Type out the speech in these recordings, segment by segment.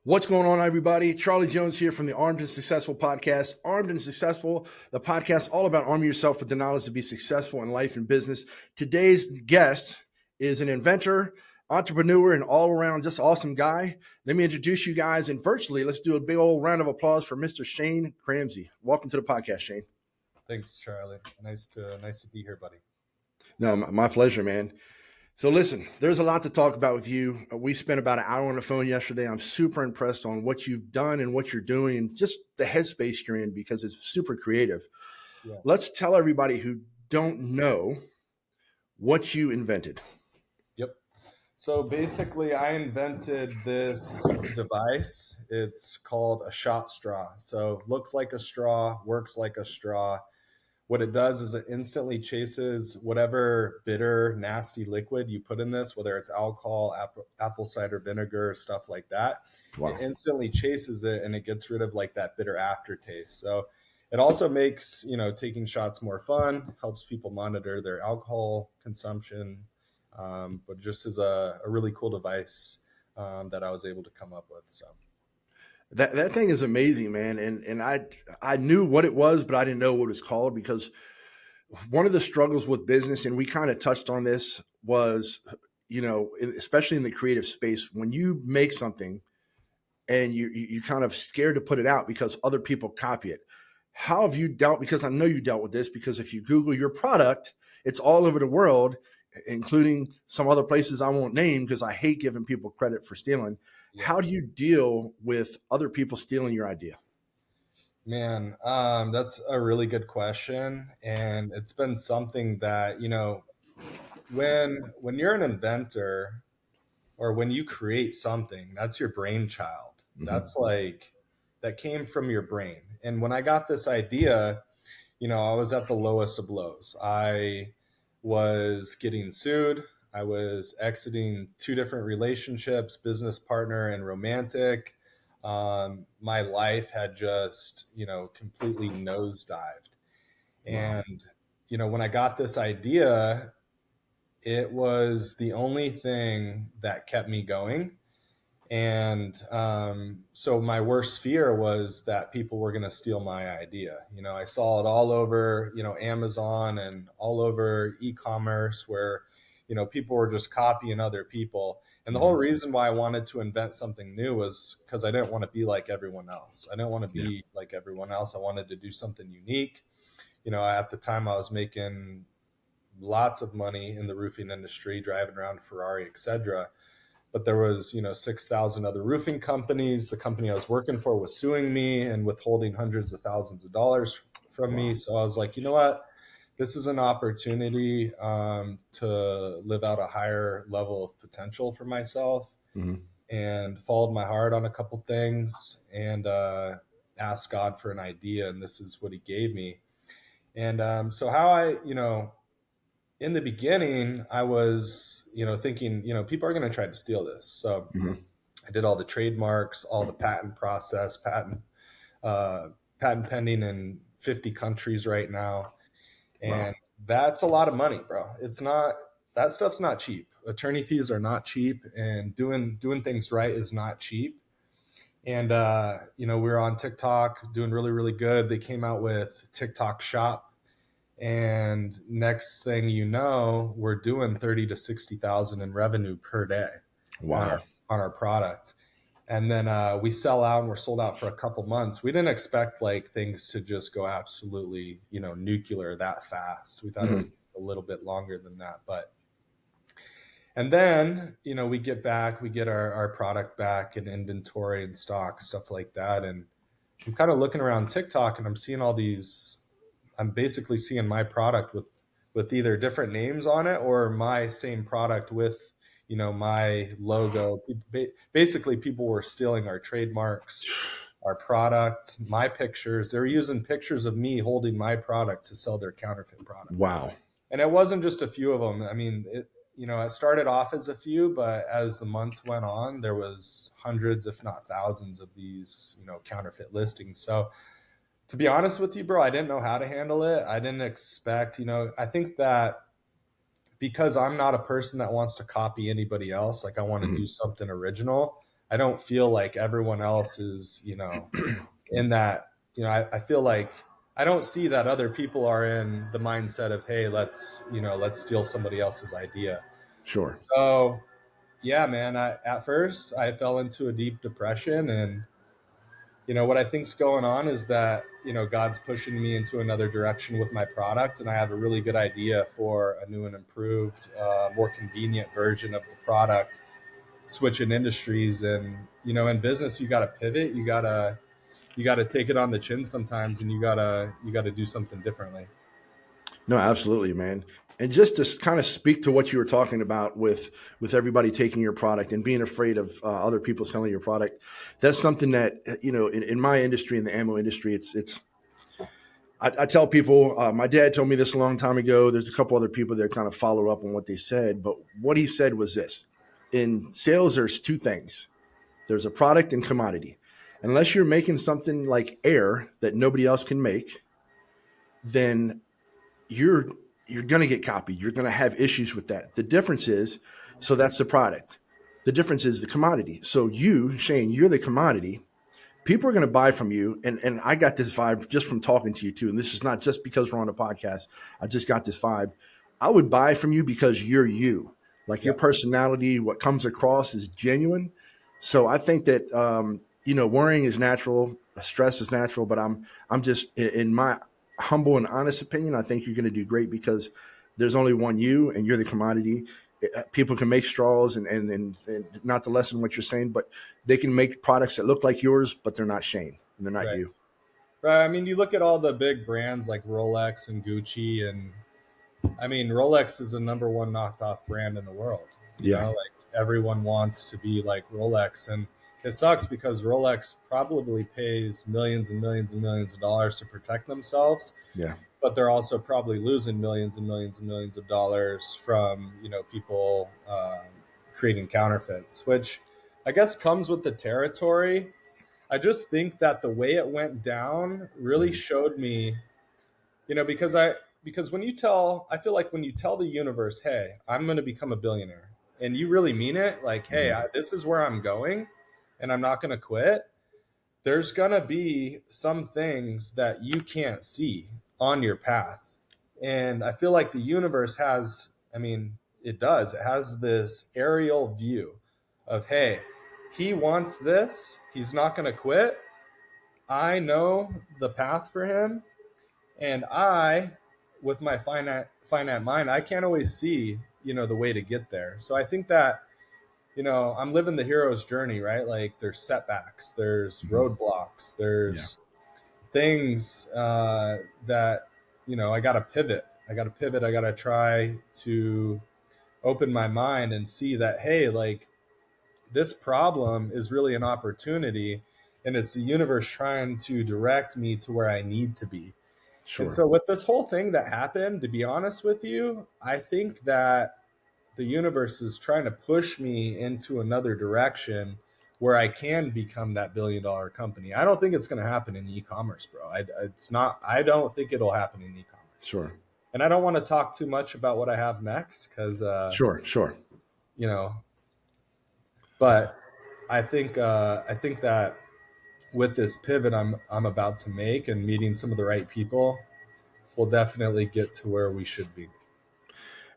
What's going on, everybody? Charlie Jones here from the Armed and Successful podcast. Armed and Successful, the podcast all about arming yourself with the knowledge to be successful in life and business. Today's guest is an inventor, entrepreneur, and all around just awesome guy. Let me introduce you guys, and virtually, let's do a big old round of applause for Mr. Shane Cramsey. Welcome to the podcast, Shane. Thanks, Charlie. Nice to be here, buddy. No, my pleasure, man. So listen, there's a lot to talk about with you. We spent about an hour on the phone yesterday. I'm super impressed on what you've done and what you're doing and just the headspace you're in because it's super creative. Yeah. Let's tell everybody who don't know what you invented. Yep. So basically, I invented this device. It's called a shot straw. So looks like a straw, works like a straw. What it does is it instantly chases whatever bitter, nasty liquid you put in this, whether it's alcohol, apple cider vinegar, stuff like that. Wow. It instantly chases it and it gets rid of like that bitter aftertaste. So it also makes, taking shots more fun, helps people monitor their alcohol consumption, but just is a really cool device that I was able to come up with. So. That thing is amazing, man. And I knew what it was, but I didn't know what it was called because one of the struggles with business, and we kind of touched on this, was, especially in the creative space, when you make something and you kind of scared to put it out because other people copy it. How have you dealt? Because I know you dealt with this because if you Google your product, it's all over the world, including some other places I won't name because I hate giving people credit for stealing. Yeah. How do you deal with other people stealing your idea? Man, that's a really good question. And it's been something that, when you're an inventor or when you create something, that's your brainchild. Mm-hmm. That's like, that came from your brain. And when I got this idea, I was at the lowest of lows. I was getting sued. I was exiting 2 different relationships, business partner and romantic. My life had just, completely nosedived. Wow. And, when I got this idea, it was the only thing that kept me going. And so my worst fear was that people were going to steal my idea. I saw it all over, Amazon and all over e-commerce where, people were just copying other people. And the whole reason why I wanted to invent something new was because I didn't want to be like everyone else. I didn't want to be like everyone else. I wanted to do something unique. At the time I was making lots of money in the roofing industry, driving around Ferrari, etc. But there was, 6,000 other roofing companies. The company I was working for was suing me and withholding hundreds of thousands of dollars from me. So I was like, you know what? This is an opportunity to live out a higher level of potential for myself. Mm-hmm. And followed my heart on a couple things and asked God for an idea. And this is what he gave me. And so how I, in the beginning, I was, thinking, people are going to try to steal this. So I did all the trademarks, all the patent process, patent pending in 50 countries right now. And that's a lot of money, bro. It's not, that stuff's not cheap. Attorney fees are not cheap, and doing things right is not cheap. And, we were on TikTok doing really, really good. They came out with TikTok Shop. And next thing you know, we're doing 30 to 60,000 in revenue per day. Wow. On our product. And then we sell out and we're sold out for a couple months. We didn't expect like things to just go absolutely, nuclear that fast. We thought it would take a little bit longer than that. And then, we get our product back in inventory and stock, stuff like that. And I'm kind of looking around TikTok and I'm seeing I'm basically seeing my product with either different names on it or my same product with, my logo. Basically, people were stealing our trademarks, our product, my pictures. They were using pictures of me holding my product to sell their counterfeit product. Wow. And it wasn't just a few of them. I mean, it started off as a few, but as the months went on, there was hundreds, if not thousands of these, counterfeit listings. So to be honest with you, bro, I didn't know how to handle it. I didn't expect, I think that because I'm not a person that wants to copy anybody else, like I want to do something original, I don't feel like everyone else is, in that, I feel like I don't see that other people are in the mindset of, hey, let's steal somebody else's idea. Sure. So yeah, man, at first I fell into a deep depression, and what I think's going on is that, God's pushing me into another direction with my product, and I have a really good idea for a new and improved, more convenient version of the product, switching industries. And, in business, you got to pivot. You got to take it on the chin sometimes, and you got to do something differently. No, absolutely, man. And just to kind of speak to what you were talking about with everybody taking your product and being afraid of other people selling your product, that's something that in my industry, in the ammo industry, it's. I tell people, my dad told me this a long time ago. There's a couple other people that kind of follow up on what they said, but what he said was this: in sales, there's two things. There's a product and commodity. Unless you're making something like air that nobody else can make, then you're going to get copied. You're going to have issues with that. The difference is, so that's the product. The difference is the commodity. So you, Shane, you're the commodity. People are going to buy from you. And I got this vibe just from talking to you too. And this is not just because we're on a podcast. I just got this vibe. I would buy from you because you're you. Like your Yeah. personality, what comes across is genuine. So I think that, worrying is natural. Stress is natural, but I'm just in my humble and honest opinion, I think you're going to do great because there's only one you and you're the commodity. People can make straws and not to lessen what you're saying, but they can make products that look like yours, but they're not Shane and they're not Right. you. Right. I mean, you look at all the big brands like Rolex and Gucci, and I mean, Rolex is the number one knocked off brand in the world. Yeah. Like everyone wants to be like Rolex. And it sucks because Rolex probably pays millions and millions and millions of dollars to protect themselves, Yeah. but they're also probably losing millions and millions and millions of dollars from, people creating counterfeits, which I guess comes with the territory. I just think that the way it went down really Mhm. showed me, because I feel like when you tell the universe, hey, I'm going to become a billionaire, and you really mean it, like, hey, Mhm. this is where I'm going and I'm not going to quit, there's going to be some things that you can't see on your path. And I feel like the universe has, I mean, it does, it has this aerial view of, hey, he wants this, he's not going to quit. I know the path for him, and with my finite mind, I can't always see, the way to get there. So I think that, I'm living the hero's journey, right? Like there's setbacks, there's Mhm. roadblocks, Yeah. there's things that, I got to pivot. I got to try to open my mind and see that, hey, like this problem is really an opportunity, and it's the universe trying to direct me to where I need to be. And Sure. so, with this whole thing that happened, to be honest with you, I think that the universe is trying to push me into another direction where I can become that $1 billion company. I don't think it's going to happen in e-commerce, bro. It's not. I don't think it'll happen in e-commerce. Sure. And I don't want to talk too much about what I have next because, Sure. Sure. you know, but I think that with this pivot I'm about to make and meeting some of the right people, we'll definitely get to where we should be.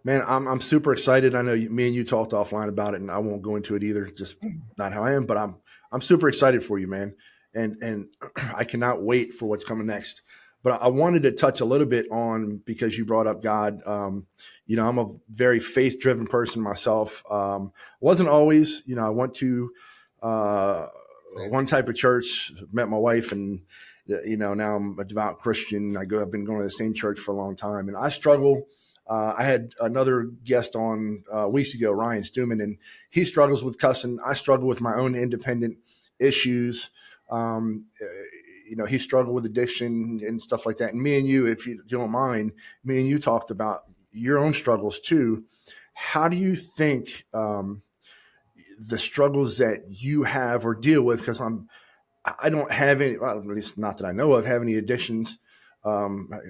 Man, I'm super excited. I know me and you talked offline about it, and I won't go into it either. Just not how I am, but I'm super excited for you, man, and I cannot wait for what's coming next. But I wanted to touch a little bit on because you brought up God. I'm a very faith driven person myself. Wasn't always, I went to uh, Same. one type of church, met my wife, and now I'm a devout Christian. I've been going to the same church for a long time, and I struggle. I had another guest on weeks ago, Ryan Stuman, and he struggles with cussing. I struggle with my own independent issues. He struggled with addiction and stuff like that. And me and you, if you don't mind, me and you talked about your own struggles too. How do you think the struggles that you have or deal with? Because I don't have any, well, at least not that I know of, have any addictions.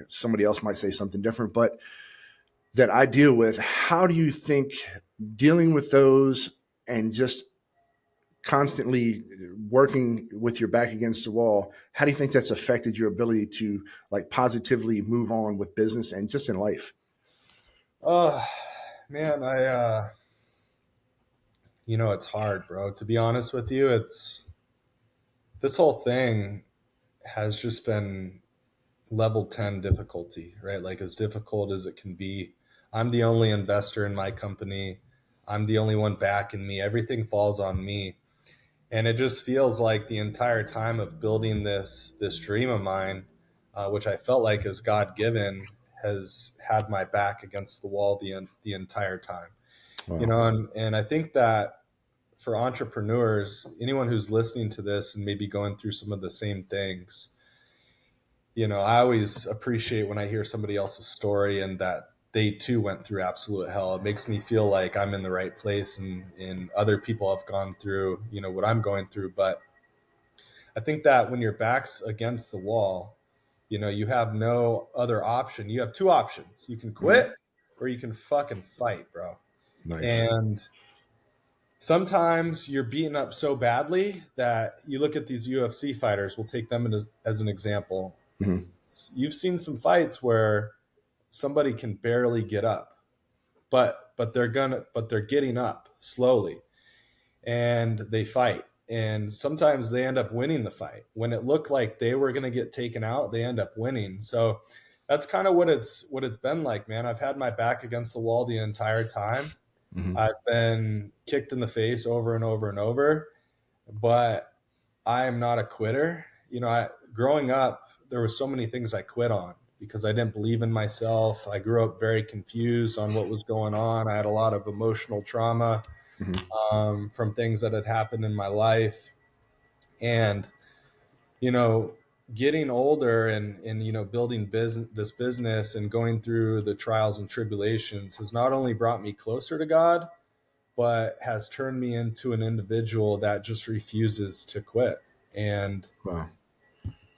Somebody else might say something different, but that I deal with. How do you think dealing with those and just constantly working with your back against the wall, how do you think that's affected your ability to like positively move on with business and just in life? Oh man, it's hard, bro. To be honest with you, it's this whole thing has just been level 10 difficulty, right? Like as difficult as it can be. I'm the only investor in my company. I'm the only one backing me. Everything falls on me. And it just feels like the entire time of building this dream of mine, which I felt like is God given, has had my back against the wall the entire time. Wow. And I think that for entrepreneurs, anyone who's listening to this and maybe going through some of the same things, I always appreciate when I hear somebody else's story and that they too went through absolute hell. It makes me feel like I'm in the right place and other people have gone through, what I'm going through. But I think that when your back's against the wall, you have no other option. You have two options. You can Mhm. quit or you can fucking fight, bro. Nice. And sometimes you're beaten up so badly that you look at these UFC fighters, we'll take them as an example. Mhm. You've seen some fights where somebody can barely get up, but they're getting up slowly and they fight. And sometimes they end up winning the fight. When it looked like they were going to get taken out, they end up winning. So that's kind of what it's been like, man. I've had my back against the wall the entire time. Mhm. I've been kicked in the face over and over and over, but I am not a quitter. Growing up, there were so many things I quit on because I didn't believe in myself. I grew up very confused on what was going on. I had a lot of emotional trauma Mhm. from things that had happened in my life. And, you know, getting older and building this business and going through the trials and tribulations has not only brought me closer to God, but has turned me into an individual that just refuses to quit. And Wow.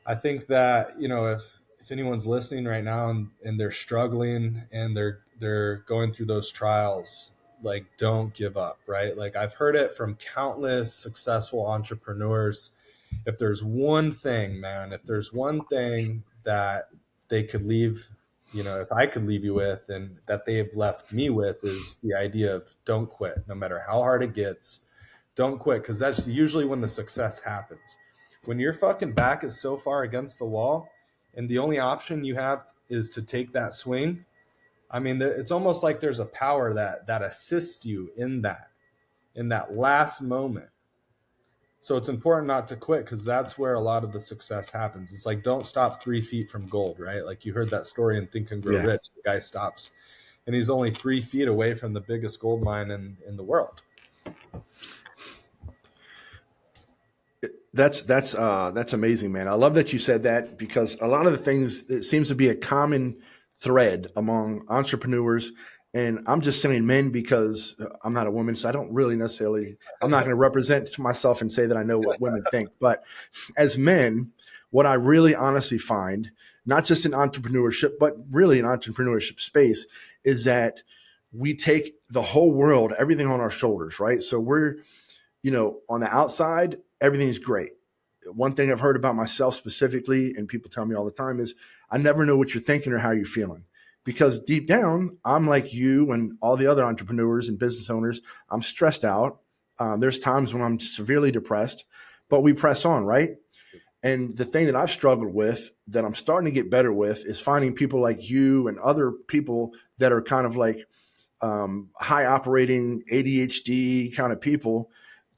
I think that, if anyone's listening right now and they're struggling and they're going through those trials, like don't give up, right? Like I've heard it from countless successful entrepreneurs. If there's one thing, man, if there's one thing that they could leave, if I could leave you with and that they have left me with is the idea of don't quit, no matter how hard it gets. Don't quit, because that's usually when the success happens. When your fucking back is so far against the wall and the only option you have is to take that swing, I mean, it's almost like there's a power that assists you in that last moment. So it's important not to quit, because that's where a lot of the success happens. It's like, don't stop 3 feet from gold, right? Like you heard that story in Think and Grow Yeah. Rich. The guy stops and he's only 3 feet away from the biggest gold mine in the world. That's amazing, man. I love that you said that because a lot of the things, it seems to be a common thread among entrepreneurs. And I'm just saying men because I'm not a woman, so I don't really necessarily. I'm not going to represent myself and say that I know what women think. But as men, what I really honestly find, not just in entrepreneurship, but really in entrepreneurship space, is that we take the whole world, everything on our shoulders, right? So we're, on the outside, everything's great. One thing I've heard about myself specifically, and people tell me all the time, is I never know what you're thinking or how you're feeling. Because deep down, I'm like you and all the other entrepreneurs and business owners. I'm stressed out. There's times when I'm severely depressed, but we press on, right? And the thing that I've struggled with that I'm starting to get better with is finding people like you and other people that are kind of like high operating ADHD kind of people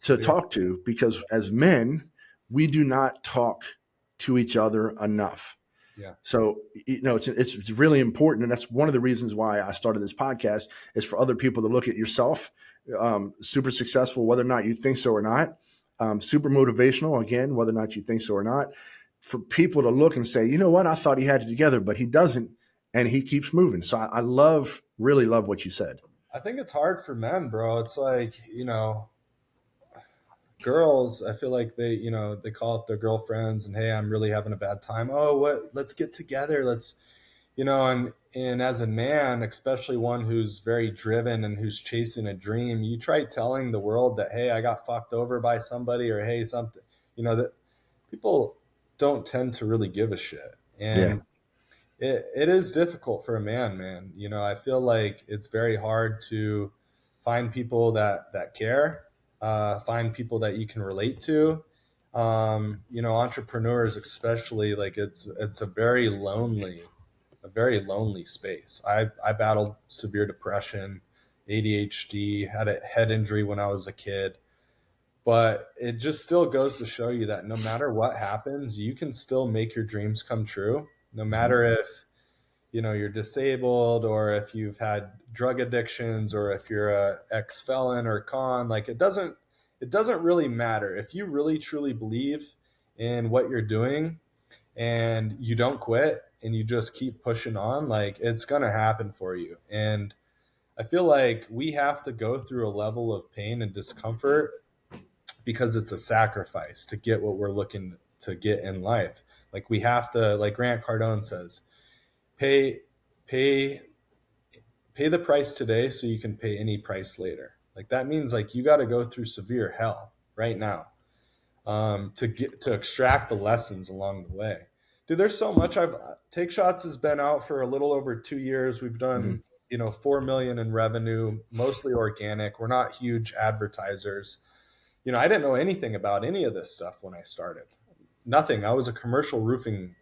to Sweet. talk to, because as men, we do not talk to each other enough. Yeah. So, it's really important. And that's one of the reasons why I started this podcast, is for other people to look at yourself, super successful, whether or not you think so or not, super motivational, again, whether or not you think so or not, for people to look and say, you know what, I thought he had it together, but he doesn't. And he keeps moving. So I really love what you said. I think it's hard for men, bro. It's like, girls, I feel like they call up their girlfriends and, hey, I'm really having a bad time. Oh, what? Let's get together. Let's, And as a man, especially one who's very driven and who's chasing a dream, you try telling the world that, hey, I got fucked over by somebody, or hey, something, that people don't tend to really give a shit. Yeah. And it is difficult for a man. I feel like it's very hard to find people that care, find people that you can relate to. Entrepreneurs especially, like it's a very lonely space. I battled severe depression, ADHD, had a head injury when I was a kid. But it just still goes to show you that no matter what happens, you can still make your dreams come true. No Mhm. matter if you're disabled, or if you've had drug addictions, or if you're a ex-felon or con, like it doesn't really matter. If you really truly believe in what you're doing and you don't quit and you just keep pushing on, like it's going to happen for you. And I feel like we have to go through a level of pain and discomfort because it's a sacrifice to get what we're looking to get in life. Like we have to, like Grant Cardone says, pay pay pay the price today so you can pay any price later. Like that means like you got to go through severe hell right now, to extract the lessons along the way. Dude, there's so much. I've Take Shots has been out for a little over 2 years. We've Mhm. done 4 million in revenue, mostly organic. We're not huge advertisers. I didn't know anything about any of this stuff when I started. Nothing. I was a commercial roofing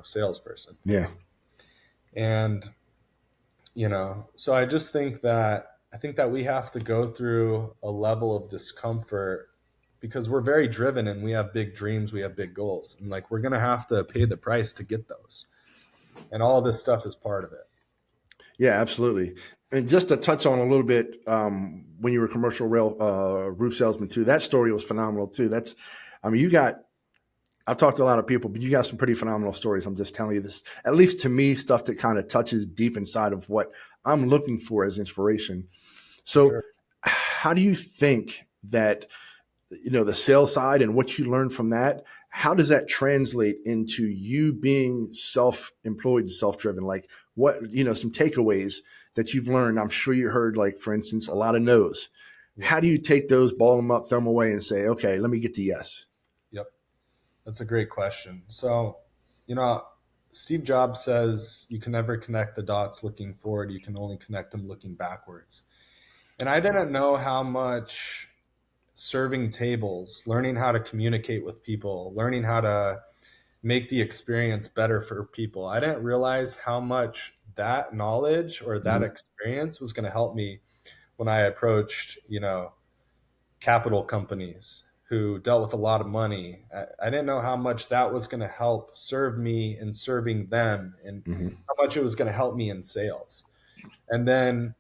salesperson. Yeah. And so I think that we have to go through a level of discomfort because we're very driven and we have big dreams, we have big goals, and like we're going to have to pay the price to get those, and all this stuff is part of it. Yeah, absolutely. And just to touch on a little bit, when you were a commercial rail roof salesman too, that story was phenomenal too. I mean, I've talked to a lot of people, but you got some pretty phenomenal stories. I'm just telling you this, at least to me, stuff that kind of touches deep inside of what I'm looking for as inspiration. So, Sure. how do you think that, the sales side and what you learned from that, how does that translate into you being self-employed and self-driven? Like what, some takeaways that you've learned. I'm sure you heard, like, for instance, a lot of no's. Yep. How do you take those, ball them up, throw them away, and say, okay, let me get to yes? Yep. That's a great question. So, you know, Steve Jobs says you can never connect the dots looking forward, you can only connect them looking backwards. And I didn't know how much serving tables, learning how to communicate with people, learning how to make the experience better for people. I didn't realize how much that knowledge or that Mhm. experience was going to help me when I approached, capital companies who dealt with a lot of money. I didn't know how much that was going to help serve me in serving them, and Mhm. how much it was going to help me in sales. And then,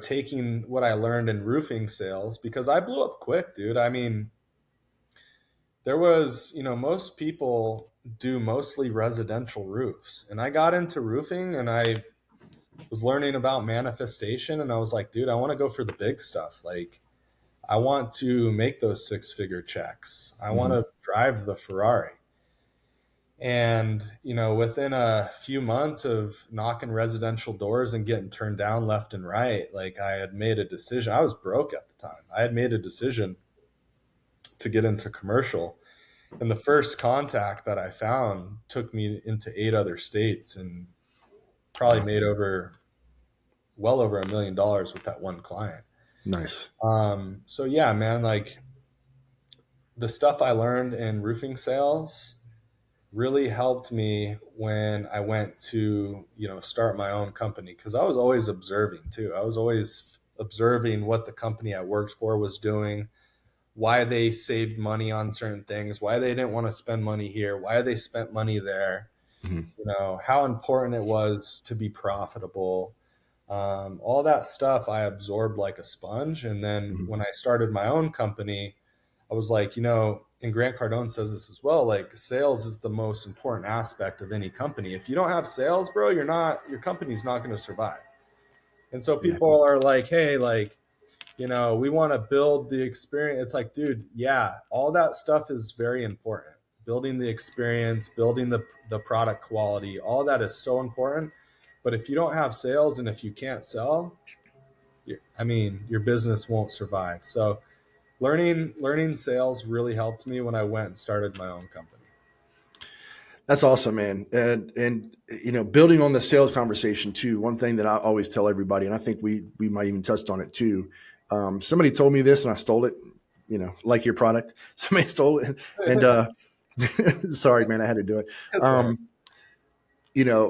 taking what I learned in roofing sales, because I blew up quick, dude. I mean, there was, most people do mostly residential roofs. And I got into roofing and I was learning about manifestation. And I was like, dude, I want to go for the big stuff. Like, I want to make those six-figure checks. I want Mhm. to drive the Ferrari. And, within a few months of knocking residential doors and getting turned down left and right, like I had made a decision. I was broke at the time. I had made a decision to get into commercial. And the first contact that I found took me into 8 other states and probably Wow. made well over $1 million with that one client. Nice. So yeah, man, like the stuff I learned in roofing sales really helped me when I went to, start my own company. Cause I was always observing too. I was always observing what the company I worked for was doing, why they saved money on certain things, why they didn't want to spend money here, why they spent money there, Mhm. how important it was to be profitable. All that stuff I absorbed like a sponge. And then Mhm. when I started my own company, I was like, and Grant Cardone says this as well, like sales is the most important aspect of any company. If you don't have sales, bro, your company's not going to survive. And so Yeah. people are like, hey, like, we want to build the experience. It's like, dude, yeah, all that stuff is very important. building the experience, building the product quality, all that is so important. But if you don't have sales and if you can't sell, your business won't survive. So learning sales really helped me when I went and started my own company. That's awesome, man. And building on the sales conversation too. One thing that I always tell everybody, and I think we might even touched on it too. Somebody told me this, and I stole it. Like your product, somebody stole it, and sorry, man, I had to do it.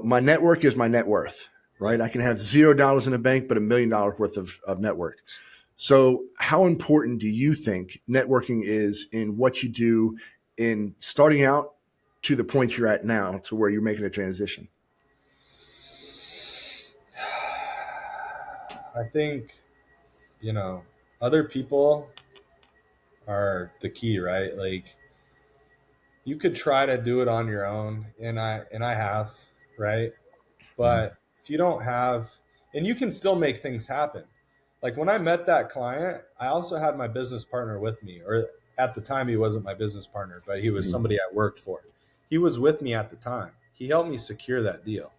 My network is my net worth, right? I can have $0 in the bank, but $1 million worth of network. So how important do you think networking is in what you do in starting out to the point you're at now to where you're making a transition? I think, other people are the key, right? Like you could try to do it on your own, and I have, right? But if you don't have, and you can still make things happen. Like when I met that client, I also had my business partner with me, or at the time he wasn't my business partner, but he was somebody I worked for. He was with me at the time. He helped me secure that deal.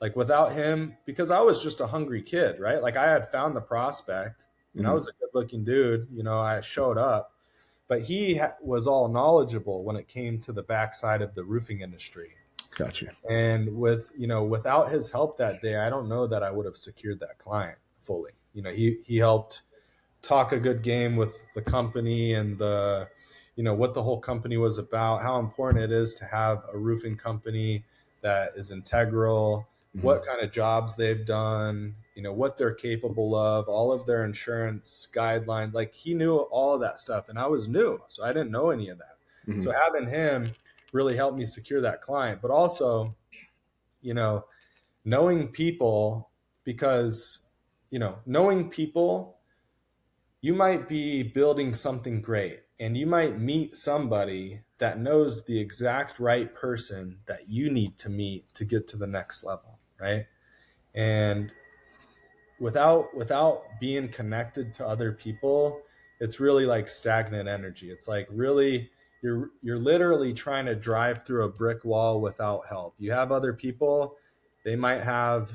Like without him, because I was just a hungry kid, right? Like I had found the prospect and I was a good looking dude, I showed up, but he was all knowledgeable when it came to the backside of the roofing industry. Gotcha. And without his help that day, I don't know that I would have secured that client fully. He helped talk a good game with the company and what the whole company was about, how important it is to have a roofing company that is integral, what kind of jobs they've done, what they're capable of, all of their insurance guidelines. Like he knew all of that stuff, and I was new, so I didn't know any of that. So having him really helped me secure that client, but also, knowing people, because, knowing people, you might be building something great and you might meet somebody that knows the exact right person that you need to meet to get to the next level. Right. And without being connected to other people, it's really like stagnant energy. It's like really you're literally trying to drive through a brick wall without help. You have other people, they might have,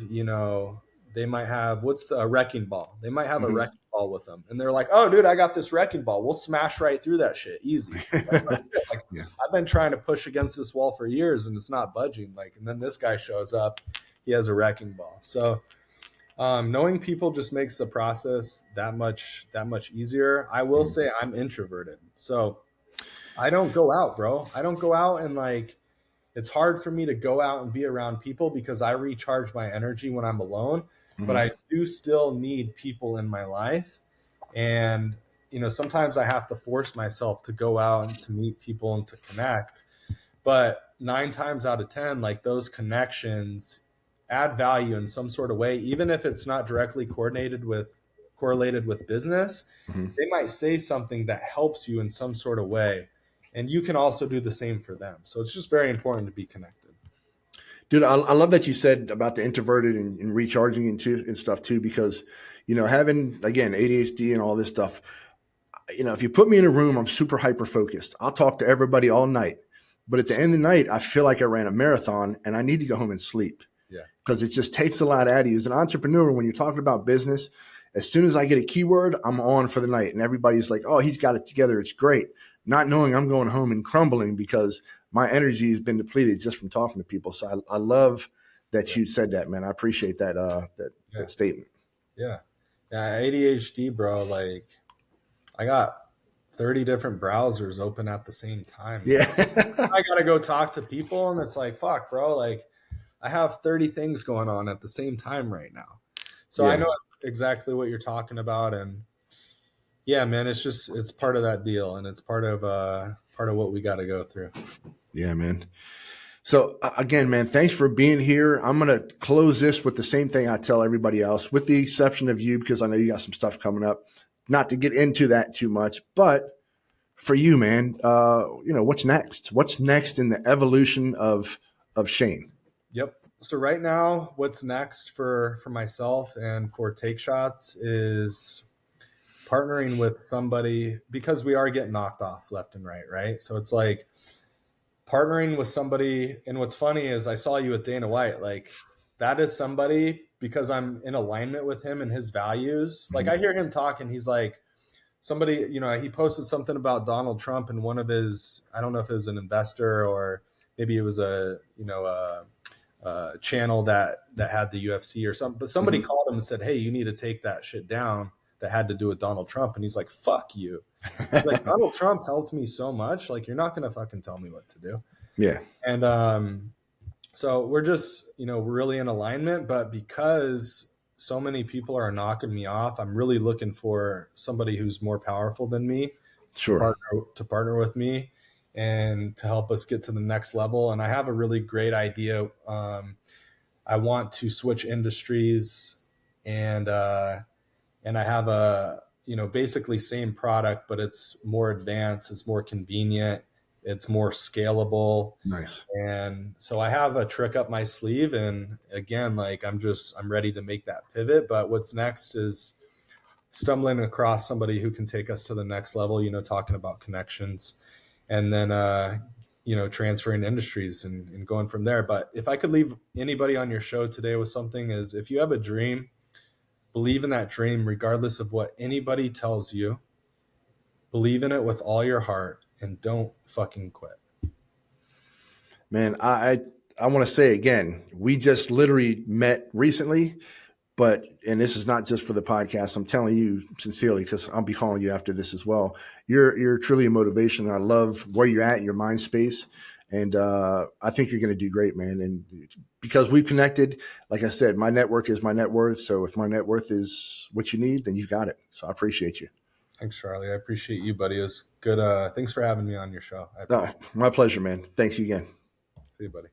what's a wrecking ball. They might have a wrecking ball with them, and they're like, "Oh, dude, I got this wrecking ball. We'll smash right through that shit, easy." It's like, oh, shit. Like Yeah. I've been trying to push against this wall for years, and it's not budging. Like, and then this guy shows up, he has a wrecking ball. So knowing people just makes the process that much easier. I will say I'm introverted, so I don't go out, bro. I don't go out, and like it's hard for me to go out and be around people because I recharge my energy when I'm alone. But I do still need people in my life, and sometimes I have to force myself to go out and to meet people and to connect. But 9 times out of 10, like those connections add value in some sort of way, even if it's not directly correlated with business. They might say something that helps you in some sort of way, and you can also do the same for them. So it's just very important to be connected. Dude, I love that you said about the introverted and recharging and stuff too, because, having, again, ADHD and all this stuff, if you put me in a room, I'm super hyper focused. I'll talk to everybody all night. But at the end of the night, I feel like I ran a marathon and I need to go home and sleep. Yeah. Because it just takes a lot out of you. As an entrepreneur, when you're talking about business, as soon as I get a keyword, I'm on for the night. And everybody's like, oh, he's got it together. It's great. Not knowing I'm going home and crumbling because my energy has been depleted just from talking to people. So I love that you said that, man. I appreciate that that statement. Yeah. Yeah. ADHD, bro. Like I got 30 different browsers open at the same time. Yeah. I got to go talk to people, and it's like, fuck, bro. Like I have 30 things going on at the same time right now. So I know exactly what you're talking about. And yeah, man, it's part of that deal, and it's part of what we got to go through. Yeah, man. So again, man, thanks for being here. I'm going to close this with the same thing I tell everybody else, with the exception of you, because I know you got some stuff coming up. Not to get into that too much, but for you, man, what's next? What's next in the evolution of Shane? Yep. So right now, what's next for myself and for Takeshots is partnering with somebody, because we are getting knocked off left and right. Right. So it's like, partnering with somebody. And what's funny is I saw you with Dana White. Like, that is somebody, because I'm in alignment with him and his values. Like, I hear him talk and he's like, somebody, he posted something about Donald Trump in one of his, I don't know if it was an investor or maybe it was a channel that had the UFC or something, but somebody called him and said, "Hey, you need to take that shit down that had to do with Donald Trump." And he's like, "Fuck you." He's like, "Donald Trump helped me so much. Like, you're not going to fucking tell me what to do." Yeah. And so we're just, really in alignment, but because so many people are knocking me off, I'm really looking for somebody who's more powerful than me Sure. to partner with me and to help us get to the next level. And I have a really great idea. I want to switch industries, and I have basically same product, but it's more advanced, it's more convenient, it's more scalable. Nice. And so I have a trick up my sleeve, and again, like, I'm ready to make that pivot. But what's next is stumbling across somebody who can take us to the next level, talking about connections, and then transferring industries and going from there. But if I could leave anybody on your show today with something, is if you have a dream, believe in that dream regardless of what anybody tells you. Believe in it with all your heart and don't fucking quit. Man, I want to say again, we just literally met recently, and this is not just for the podcast. I'm telling you sincerely, because I'll be calling you after this as well. You're truly a motivation. I love where you're at in your mind space. And I think you're going to do great, man. And because we've connected, like I said, my network is my net worth. So if my net worth is what you need, then you've got it. So I appreciate you. Thanks, Charlie. I appreciate you, buddy. It was good. Thanks for having me on your show. My pleasure, man. Thanks again. See you, buddy.